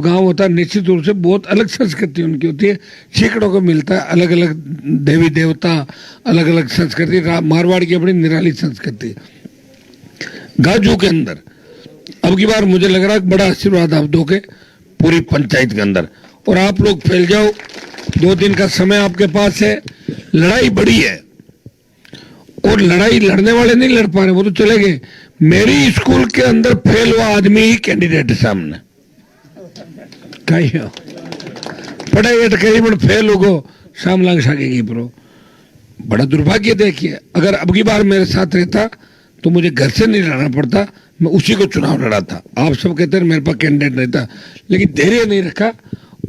गांव होता है निश्चित रूप से बहुत अलग संस्कृति उनकी होती है, सैकड़ों को मिलता है, अलग अलग देवी देवता, अलग अलग संस्कृति। मारवाड़ की अपनी निराली संस्कृति है। गाजू के अंदर अब की बार मुझे लग रहा है बड़ा आशीर्वाद आप दोगे पूरी पंचायत के अंदर, और आप लोग फैल जाओ। 2 दिन का समय आपके पास है। लड़ाई बड़ी है और लड़ाई लड़ने वाले नहीं लड़ पा रहे, वो तो चले गए। मेरी स्कूल के अंदर फेल हुआ आदमी ही कैंडिडेट है सामने, कहीं पढ़ाई करीबन फेल होगो शामलांग सागेगी प्रो। बड़ा दुर्भाग्य देखिए, अगर अब की बार मेरे साथ रहता तो मुझे घर से नहीं लड़ना पड़ता, मैं उसी को चुनाव लड़ा था। आप सब कहते हैं मेरे पास कैंडिडेट नहीं था, लेकिन धैर्य नहीं रखा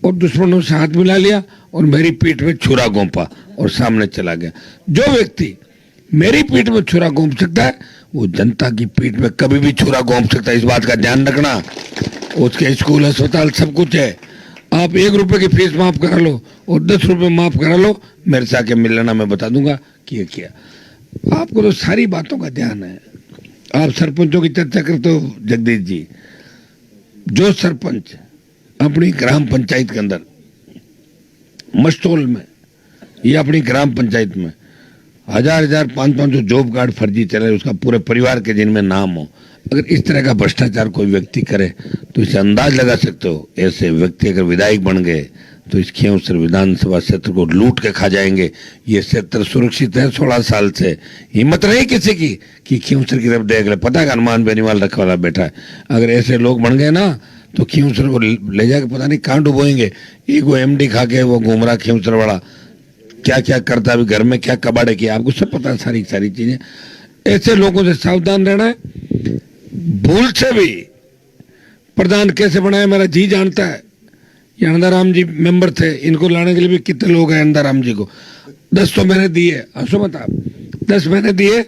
और दुश्मनों से हाथ मिला लिया और मेरी पीठ में छुरा घोंपा और सामने चला गया। जो व्यक्ति मेरी पीठ में छुरा घोंप सकता है वो जनता की पीठ में कभी भी छुरा घोंप सकता है। इस बात का ध्यान रखना। उसके स्कूल अस्पताल सब कुछ है। आप 1 रुपए की फीस माफ करा लो और 10 रुपए माफ करा लो, मेरे से आके मिल लेना, मैं बता दूंगा कि ये किया। आपको तो सारी बातों का ध्यान है। आप सरपंचों की चर्चा करते हो जगदीश जी। जो सरपंच अपनी ग्राम पंचायत के अंदर मस्तौल में या अपनी ग्राम पंचायत में 1000 500 जॉब कार्ड फर्जी चले, उसका पूरे परिवार के जिनमें नाम हो, अगर इस तरह का भ्रष्टाचार कोई व्यक्ति करे तो इसे अंदाज लगा सकते हो ऐसे व्यक्ति अगर विधायक बन गए तो इस खींवसर विधानसभा क्षेत्र को लूट के खा जाएंगे। ये क्षेत्र सुरक्षित है 16 साल से। हिम्मत नहीं किसी की कि खींवसर की तरफ देख ले, पता है हनुमान बेनीवाल रखा वाला बैठा है। अगर ऐसे लोग बन गए ना तो खींवसर को ले जाके पता नहीं कहाँ डुबोएंगे। ईगो MD खा के वो घूम रहा खींवसर वाला, क्या क्या करता है, घर में क्या कबाड़े किया, आपको सब पता है सारी चीजें। ऐसे लोगों से सावधान रहना है। भूल से भी प्रधान कैसे बनाया मेरा जी जानता है। ये आनंदाराम जी मेंबर थे, इनको लाने के लिए भी कितने लोग हैं। आनंदाराम जी को 10 तो मैंने दिए, हंसो मत आप, 10 मैंने दिए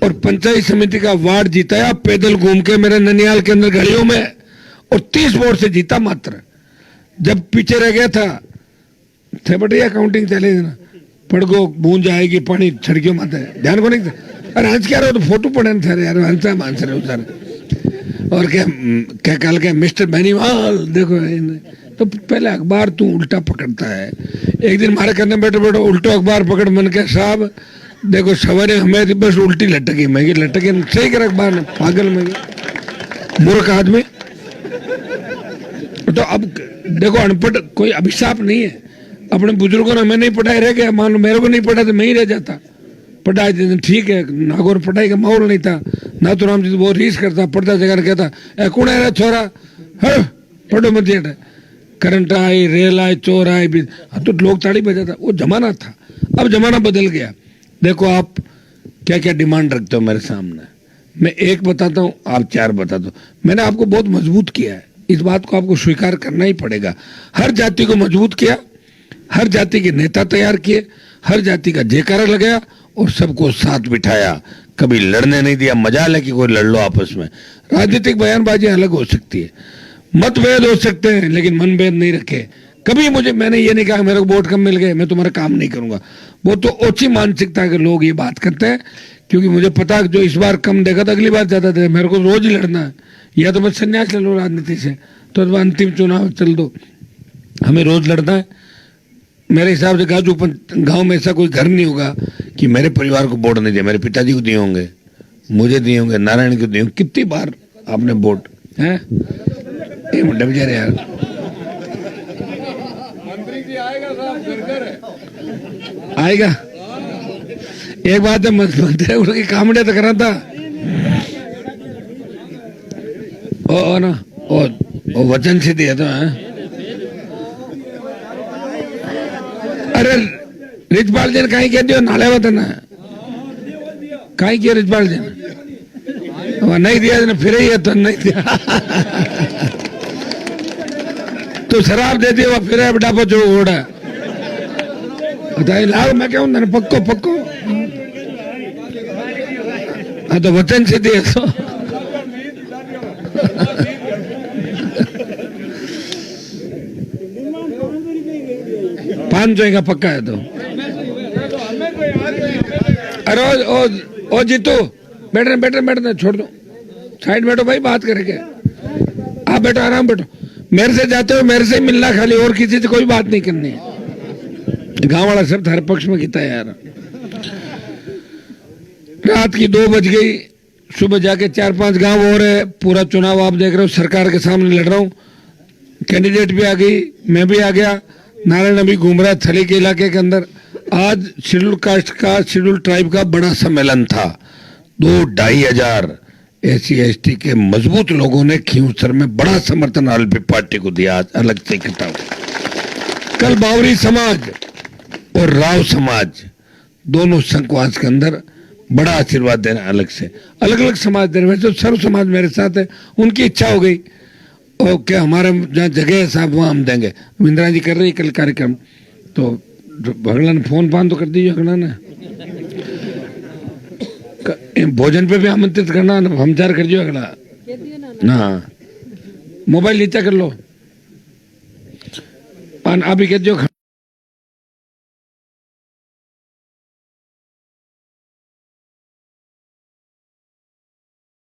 और पंचायत समिति का वार्ड जीताया पैदल घूम के मेरे ननियाल के अंदर गलियों में, और 30 वोट से जीता मात्र। जब पीछे रह गया था थे बटे अकाउंटिंग चले ना, पड़गो बूंद आएगी पानी छड़कियों मत है, ध्यान को नहीं था। अरे हंस क्या रहे हो, तो फोटो पड़े थे यार, हंसा मानस रहे हो सर। और क्या कल के मिस्टर बेनीवाल देखो, तो पहले अखबार तू उल्टा पकड़ता है। एक दिन मारे करने बैठे उल्टो अखबार पकड़, मन के साहब देखो सवेरे हमें बस उल्टी लटकी, मैं लटके सही कर अखबार ने, पागल में मूर्ख आदमी। तो अब देखो अनपढ़ कोई अभिशाप नहीं है। अपने बुजुर्गों ने हमें नहीं पढ़ाई रह गया, मान लो मेरे को नहीं पढ़ा तो मैं ही रह जाता। पढ़ाई ठीक है, नागौर पढ़ाई का माहौल नहीं था। नाथुराम जी तो बहुत रीस करता, पढ़ता जगह कहता कौन है छोरा, पढ़ो मत। करंट आई, रेल आई, चोर आई, तो लोग ताड़ी बजाता, वो जमाना था। अब जमाना बदल गया। देखो आप क्या क्या डिमांड रखते हो मेरे सामने, मैं एक बताता हूँ, आप 4 बता दो। मैंने आपको बहुत मजबूत किया है, इस बात को आपको स्वीकार करना ही पड़ेगा। हर जाति को मजबूत किया, हर जाति के नेता तैयार किए, हर जाति का जयकारा लगाया और सबको साथ बिठाया। कभी लड़ने नहीं दिया। मजाल है कि कोई लड़ लो आपस में। राजनीतिक बयानबाजी अलग हो सकती है, मतभेद हो सकते हैं, लेकिन मनभेद नहीं रखे। कभी मैंने ये नहीं कहा मेरे को वोट कम मिल गए मैं तुम्हारा काम नहीं करूंगा। वो तो ओछी मानसिकता के लोग ये बात करते हैं, क्योंकि मुझे पता है जो इस बार कम देगा तो अगली बार ज्यादा देगा। मेरे को रोज ही लड़ना है, या तो मैं संन्यास ले लो राजनीति से, तो अंतिम चुनाव चल दो। हमें रोज लड़ना है। मेरे हिसाब से गाजू गांव में ऐसा कोई घर नहीं होगा कि मेरे परिवार को वोट नहीं दिया। मेरे पिताजी को दिए होंगे, मुझे दिए होंगे, नारायण को दिए होंगे। कितनी बार आपने वोट है डब जा रहे यार। मंत्री जी आएगा साहब, आएगा। एक बात है, मंत्री उनकी कामड़े तो करा था ओ ना, ओ वचन से दिया था। अरे रिजपाल जी ने कहीं कह दियो नाले वतन है, कहीं किया रिजपाल जी ने नहीं दिया, फिर ही है तो नहीं दिया। तो शराब दे दिया फिर डापो जो ओढ़ा बताइए लाओ। मैं क्या हूं पक्को पक्को, हाँ तो वचन से दिया तो। पांच का पक्का है तो। अरे ओ जीतू बैठने छोड़ दो, साइड बैठो भाई, बात करेंगे। आप बैठो, आराम बैठो। मेरे से जाते हो मेरे से मिलना खाली, और किसी से कोई बात नहीं करनी है। गांव वाला सब हर पक्ष में किता यार। रात की 2 बज गई, सुबह जाके 4-5 गांव और है, पूरा चुनाव आप देख रहे हो, सरकार के सामने लड़ रहा हूं। कैंडिडेट भी आ गई, मैं भी आ गया, नारायण अभी घूम रहा है थली के इलाके के अंदर। आज शेड्यूल कास्ट का, शेड्यूल ट्राइब का बड़ा सम्मेलन था। 2-2.5 हजार SC/ST के मजबूत लोगों ने खींवसर में बड़ा समर्थन आलपी पार्टी को दिया। आज अलग से इकट्ठा हुआ। कल बावरी समाज और राव समाज दोनों संघवास के अंदर बड़ा आशीर्वाद देना, अलग से अलग अलग समाज दे रहे हैं। तो सर्व समाज मेरे साथ है, उनकी इच्छा हो गई और क्या हमारे जहाँ जगह है साहब वहाँ हम देंगे। इंदिरा जी कर रही कल कार्यक्रम, तो भगला ने फोन फान तो कर दीजिए भगला ने, भोजन पे भी आमंत्रित करना, हम 4 कर दियो अगला ना, मोबाइल नीचे कर लो, पान आप ही कह दियो।